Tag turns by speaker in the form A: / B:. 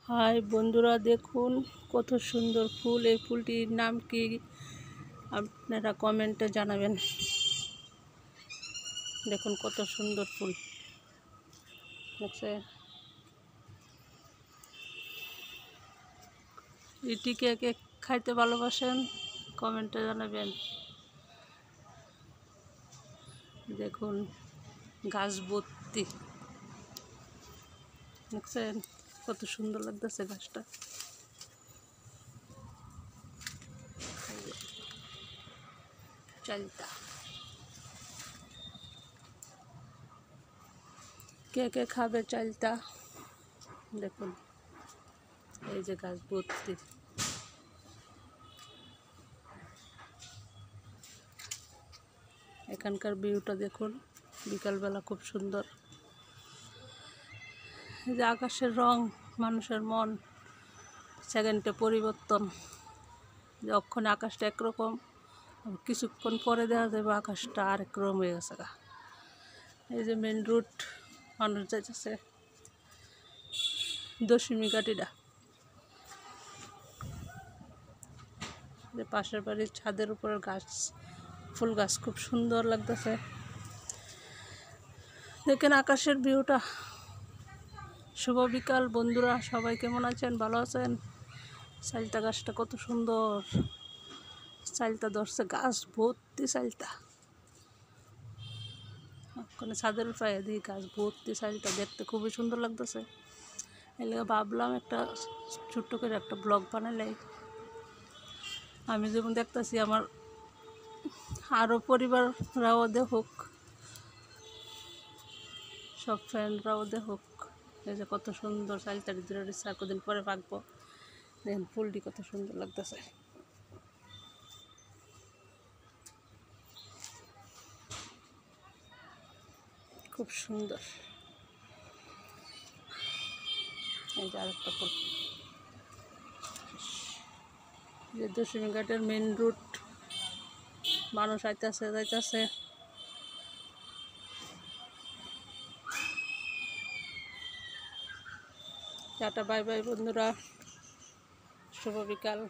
A: High বন্ধুরা, দেখুন কত সুন্দর ফুল। এই ফুলটির নাম কি আপনারা কমেন্টে জানাবেন। দেখুন কত সুন্দর ফুল দেখছে। এটিকে কে খাইতে ভালোবাসেন কমেন্টে জানাবেন। দেখুন গাছ ভর্তি দেখছেন কত সুন্দর লাগতেছে গাছটা। চালতা কে কে খাবে চালতা। দেখুন এই যে গাছ ভর্তি। এখানকার ভিউটা দেখুন বিকালবেলা, খুব সুন্দর। এই যে আকাশের রং, মানুষের মন সেকেন্ডে পরিবর্তন। যখন আকাশটা একরকম, কিছুক্ষণ পরে দেখা যাবে আকাশটা আরেক রকম হয়ে গেছে। এই যে মেন রুট, মানুষ যাইতেছে দশমী ঘাটিটা। যে পাশের বাড়ির ছাদের উপরের গাছ, ফুল গাছ, খুব সুন্দর লাগতেছে। দেখেন আকাশের ভিউটা। শুভ বিকাল বন্ধুরা, সবাই কেমন আছেন? ভালো আছেন? চালতা গাছটা কত সুন্দর, চালতা ধরছে, গাছ ভর্তি চালতা। ওখানে ছাদের উপরে দিই গাছ ভর্তি চালতা, দেখতে খুবই সুন্দর লাগতেছে। এই লেগে ভাবলাম একটা ছোট্ট করে একটা ব্লগ বানালে আমি যেমন দেখতেছি আমার আরও পরিবাররাও দেখুক, সব ফ্রেন্ডরাও দেখুক। এই যে কত সুন্দর চালতারি দূরে রয়েছে, আর কদিন পরে পাকবো। দেখেন ফুলটি কত সুন্দর লাগতেছে। খুব সুন্দর। এই যে আরেকটা ফুল। যে দশমী ঘাটের মেন রুট, মানুষ আইতাছে যাইতাছে। টাটা বাই বাই বন্ধুরা, শুভ বিকাল।